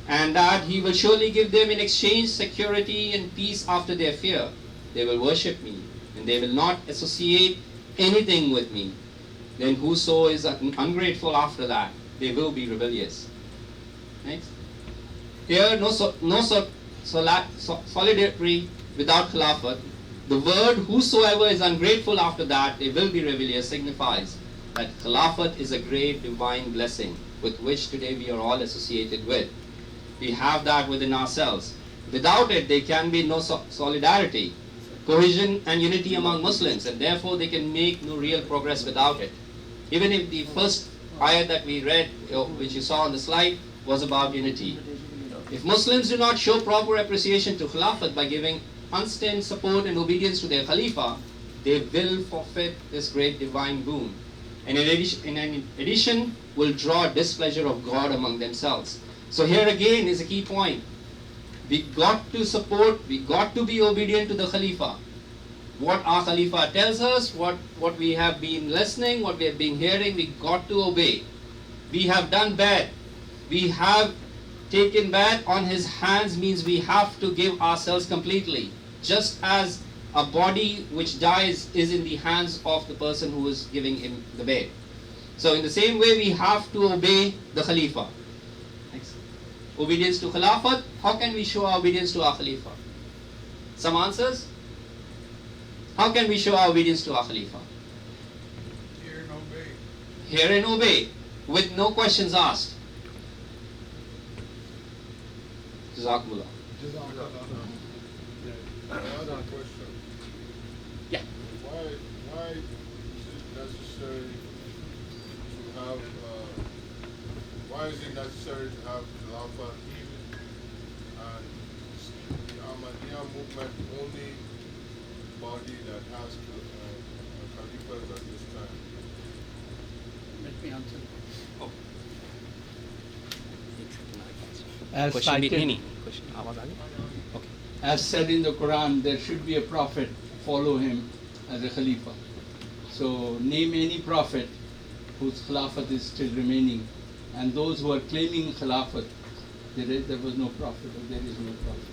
and that he will surely give them in exchange security and peace after their fear. They will worship me, and they will not associate anything with me. Then whoso is ungrateful after that, they will be rebellious. Next. Here, solidarity without khilafat. The word whosoever is ungrateful after that, they will be rebellious, signifies that khilafat is a great divine blessing with which today we are all associated with. We have that within ourselves. Without it, there can be no solidarity, cohesion and unity among Muslims, and therefore they can make no real progress without it. Even if the first ayah that we read, which you saw on the slide, was about unity. If Muslims do not show proper appreciation to Khilafat by giving constant support and obedience to their Khalifa, they will forfeit this great divine boon. And in addition, will draw displeasure of God among themselves. So here again is a key point. We got to support, we got to be obedient to the Khalifa. What our Khalifa tells us, what we have been listening, what we have been hearing, we got to obey. We have done bad. We have taken bad on his hands means we have to give ourselves completely. Just as a body which dies is in the hands of the person who is giving him the bed. So in the same way we have to obey the Khalifa. Next. Obedience to Khilafat. How can we show our obedience to our Khalifa? Some answers? How can we show our obedience to our Khalifa? Hear and obey. Hear and obey with no questions asked. Jazakumullah. Another question. Yeah. Why is it necessary to have? Why is it necessary to have Khilafah and the Ahmadiyya movement only body that has Khalifas at this time? Let me answer. Oh. As Question cited, any question? Okay. as said in the Quran, there should be a prophet, follow him as a Khalifa. So name any prophet whose Khilafat is still remaining, and those who are claiming Khilafat, there was no prophet or there is no prophet.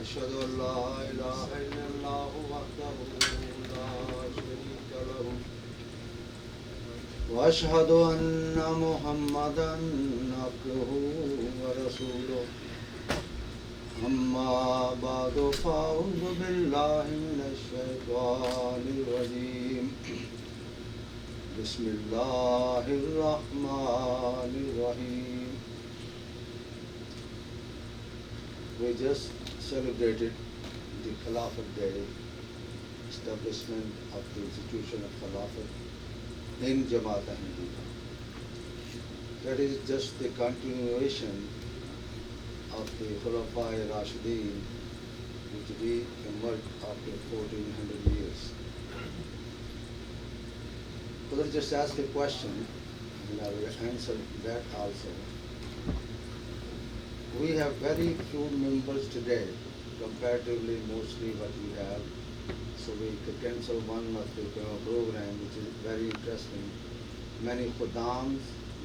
أشهد أن لا إله إلا الله وحده لا شريك له وأشهد أن محمدا عبده ورسوله أما بعد فأعوذ بالله من الشيطان الرجيم بسم الله الرحمن الرحيم. We just celebrated the Khilafat Day, establishment of the institution of Khilafat in Jamaat Ahmadiyya. That is just the continuation of the Khulafai Rashideen, which we emerged after 1400 years. Could I just ask a question, and I will answer that also. We have very few members today, comparatively mostly what we have. So we could cancel one of the program, which is very interesting. Many Khudams,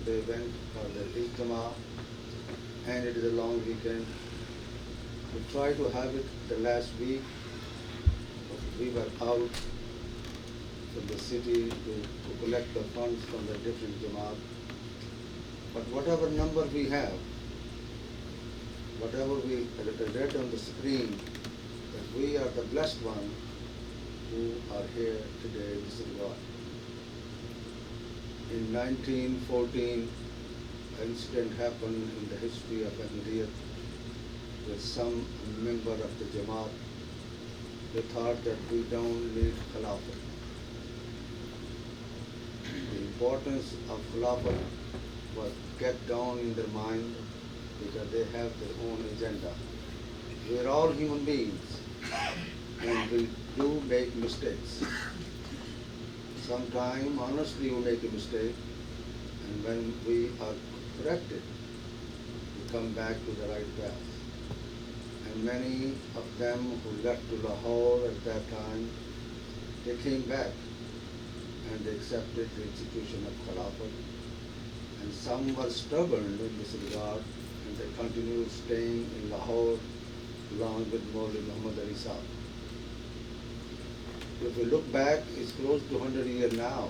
they went for the Ijtima, and it is a long weekend. We tried to have it the last week, but we were out from the city to collect the funds from the different Jamaat. But whatever number we have, whatever we read on the screen, that we are the blessed ones who are here today, this is God. In 1914, an incident happened in the history of Ahmadiyyat with some member of the Jamaat. They thought that we don't need Khilafat. The importance of Khilafat was kept down in their mind because they have their own agenda. We are all human beings and we do make mistakes. Sometime, honestly, we make a mistake, and when we are corrected, we come back to the right path. And many of them who left to Lahore at that time, they came back and they accepted the institution of Khilafat. And some were stubborn in this regard, and they continued staying in Lahore along with Maulvi Muhammad Ali Sahib. If we look back, it's close to 100 years now.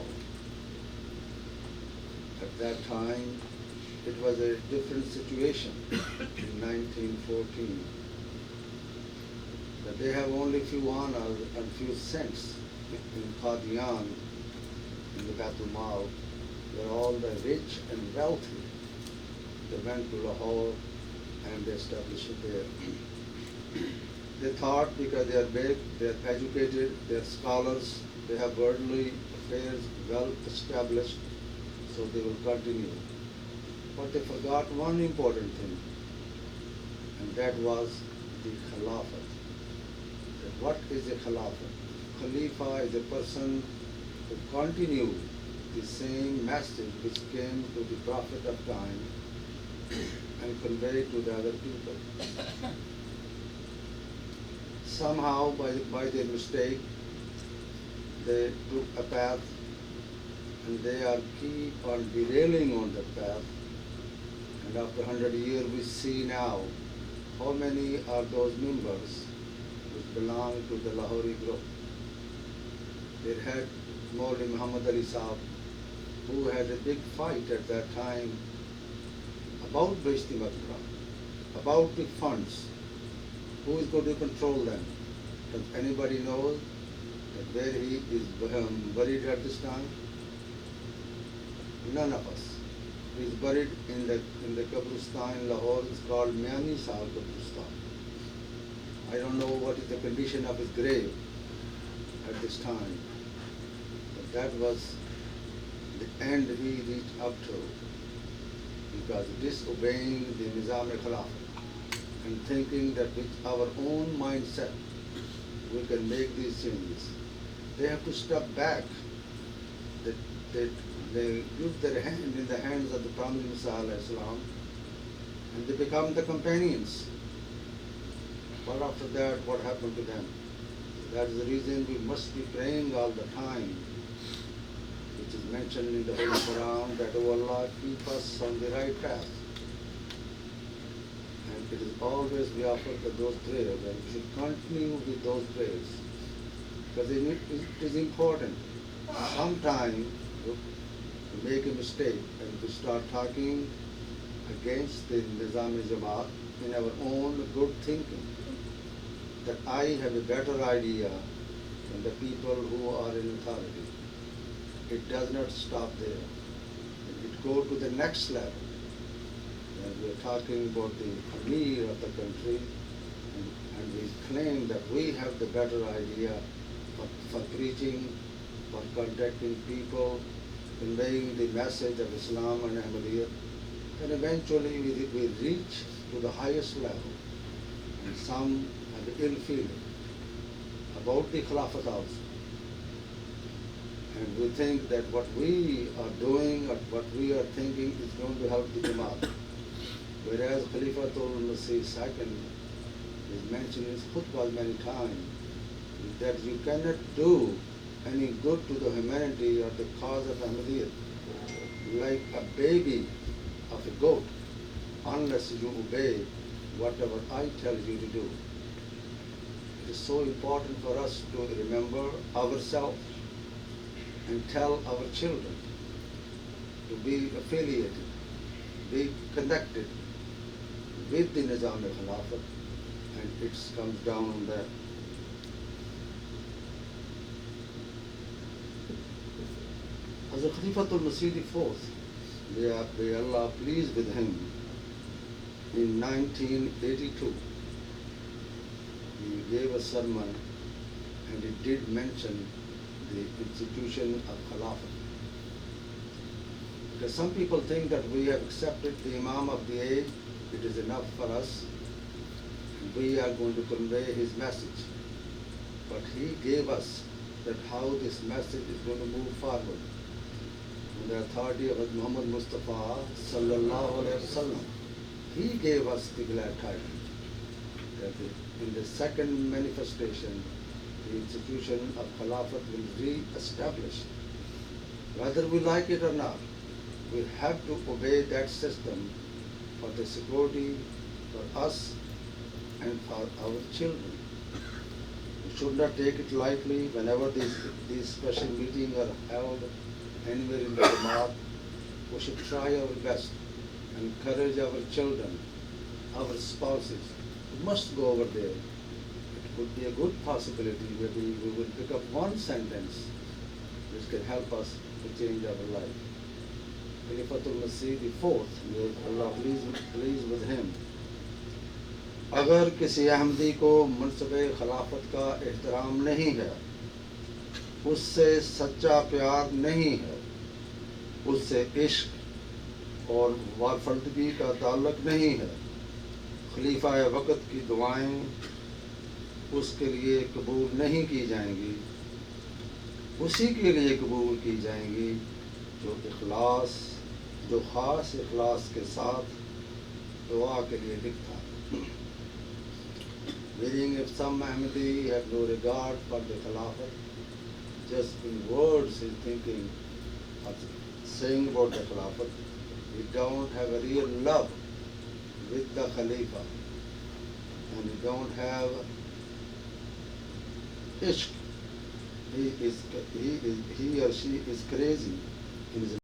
At that time, it was a different situation in 1914. That they have only few honors and few cents in Qadian, in the Baitul Mal, where all the rich and wealthy, they went to Lahore and they established it there. They thought because they are big, they are educated, they are scholars, they have worldly affairs well established, so they will continue. But they forgot one important thing, and that was the Khilafat. What is a Khilafat? Khalifa is a person who continues the same message which came to the Prophet of time and conveyed to the other people. Somehow, by their mistake, they took a path and they are keep on derailing on that path. And after 100 years, we see now how many are those members which belong to the Lahori group. They had Maulvi Muhammad Ali Sahib, who had a big fight at that time about Bishti Makra, about the funds. Who is going to control them? Does anybody know that where he is buried at this time? None of us. He is buried in the Qabristan in Lahore. It's called Miani Sahib Qabristan. I don't know what is the condition of his grave at this time, but that was the end we reached up to, because disobeying the Nizam-e-Khilafat and thinking that with our own mindset we can make these changes. They have to step back. They give their hand in the hands of the Prophet Muhammad and they become the companions. But after that, what happened to them? That is the reason we must be praying all the time, which is mentioned in the Holy Quran, that, O Allah, keep us on the right path. And it is always we offer those prayers, and we should continue with those prayers, because it is important. Sometimes we make a mistake and we start talking against the Nizam-e-Jamaat in our own good thinking, that I have a better idea than the people who are in authority. It does not stop there. It goes to the next level. And we are talking about the Amir of the country, and we claim that we have the better idea for preaching, for contacting people, conveying the message of Islam and Ahmadiyya. And eventually we reach to the highest level. And some have ill feeling about the Khilafat also. And we think that what we are doing or what we are thinking is going to help the Jamaat. Whereas Khalifatul Masih II is mentioned in his khutbah many times, that you cannot do any good to the humanity or the cause of Ahmadiyya like a baby of a goat, unless you obey whatever I tell you to do. It is so important for us to remember ourselves and tell our children to be affiliated, be connected with the Nizam-e-Khilafat, and it comes down on that. Hazrat Khalifatul Masih IV, may Allah pleased with him, in 1982, he gave a sermon and he did mention the institution of Khilafat. Because some people think that we have accepted the Imam of the age, it is enough for us, and we are going to convey his message. But he gave us that how this message is going to move forward. On the authority of Muhammad Mustafa sallallahu alaihi wasallam, he gave us the glad tidings that in the second manifestation, the institution of Khilafat will re-establish. Whether we like it or not, we have to obey that system for the security for us and for our children. We should not take it lightly whenever these special meetings are held anywhere in the Jamaat. We should try our best, encourage our children, our spouses. We must go over there. It could be a good possibility. Maybe we will pick up one sentence which can help us to change our life. Khalifatul Masih the fourth, may Allah please with him. अगर किसी अहमदी को मनसब खिलाफत का एहतराम नहीं है, उससे सच्चा प्यार नहीं है, उससे इश्क और वाफर्दगी का ताल्लुक नहीं है, खलीफा वक़्त की दुआएं उसके लिए कबूल नहीं की जाएंगी, उसी के लिए कबूल की जाएंगी जो ख़ास इखलास के साथ दुआ के लिए लिखता है. Meaning, if some Ahmadi have no regard for the Khilafat, just in words he's thinking of saying about the Khilafat, he don't have a real love with the Khalifa, and he don't have ishq. He or she is crazy in his